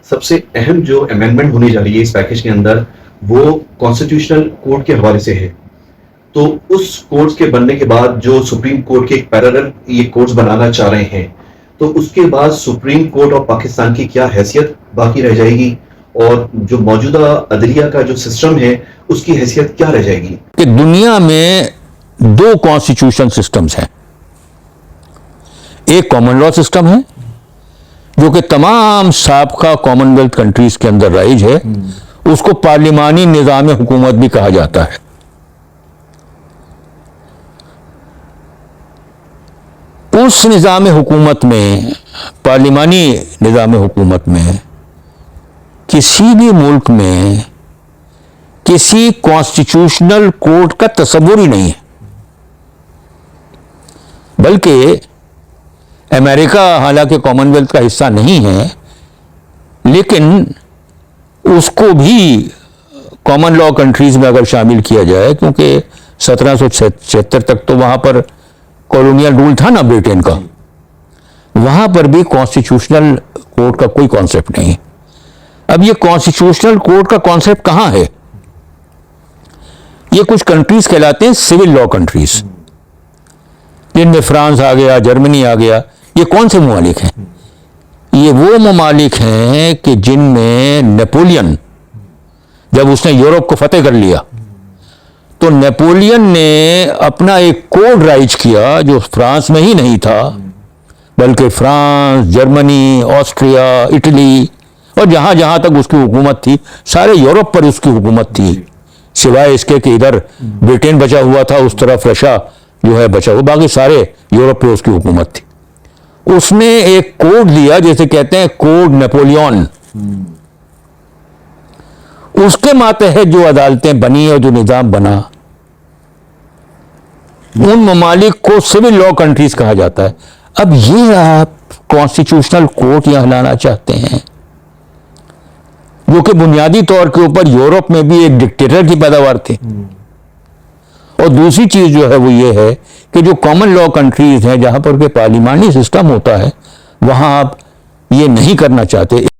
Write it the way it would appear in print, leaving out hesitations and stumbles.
सबसे अहम जो अमेंडमेंट होने जा रही है इस पैकेज के अंदर वो कॉन्स्टिट्यूशनल कोर्ट के हवाले से है। तो उस कोर्ट्स के बनने के बाद जो सुप्रीम कोर्ट के एक पैरेलल ये कोर्ट्स बनाना चाह रहे हैं, तो उसके बाद सुप्रीम कोर्ट ऑफ पाकिस्तान की क्या हैसियत बाकी रह जाएगी और जो मौजूदा अदलिया का जो सिस्टम है उसकी हैसियत क्या रह जाएगी? कि दुनिया में दो कॉन्स्टिट्यूशन सिस्टम्स हैं। एक कॉमन लॉ सिस्टम है जो कि तमाम साबका कॉमनवेल्थ कंट्रीज के अंदर राइज है, उसको पार्लिमानी निज़ाम हुकूमत भी कहा जाता है। उस निज़ाम हुकूमत में, पार्लिमानी निज़ाम हुकूमत में, किसी भी मुल्क में किसी कॉन्स्टिट्यूशनल कोर्ट का तस्वुर ही नहीं है। बल्कि अमेरिका हालांकि कॉमनवेल्थ का हिस्सा नहीं है, लेकिन उसको भी कॉमन लॉ कंट्रीज में अगर शामिल किया जाए, क्योंकि 1776 तक तो वहां पर कॉलोनियल रूल था ना ब्रिटेन का, वहां पर भी कॉन्स्टिट्यूशनल कोर्ट का कोई कॉन्सेप्ट नहीं। अब ये कॉन्स्टिट्यूशनल कोर्ट का कॉन्सेप्ट कहां है? ये कुछ कंट्रीज कहलाते हैं सिविल लॉ कंट्रीज, जिनमें फ्रांस आ गया, जर्मनी आ गया। ये कौन से ममालिक हैं? ये वो ममालिक हैं कि जिनमें नेपोलियन, जब उसने यूरोप को फतेह कर लिया, तो नेपोलियन ने अपना एक कोड राइज किया जो फ्रांस में ही नहीं था, बल्कि फ्रांस, जर्मनी, ऑस्ट्रिया, इटली और जहां जहां तक उसकी हुकूमत थी, सारे यूरोप पर उसकी हुकूमत थी, सिवाय इसके कि इधर ब्रिटेन बचा हुआ था, उस तरफ रशिया जो है बचा हुआ, बाकी सारे यूरोप पे उसकी हुकूमत थी। उसने एक कोड दिया, जैसे कहते हैं कोड नेपोलियन, उसके मातहत जो अदालतें बनी और जो निजाम बना, उन ममालिक को सिविल लॉ कंट्रीज कहा जाता है। अब ये आप कॉन्स्टिट्यूशनल कोर्ट यहां लाना चाहते हैं, जो कि बुनियादी तौर के ऊपर यूरोप में भी एक डिक्टेटर की पैदावार थी। और दूसरी चीज जो है वो ये है कि जो कॉमन लॉ कंट्रीज हैं, जहां पर के पार्लिमानी सिस्टम होता है, वहां आप ये नहीं करना चाहते।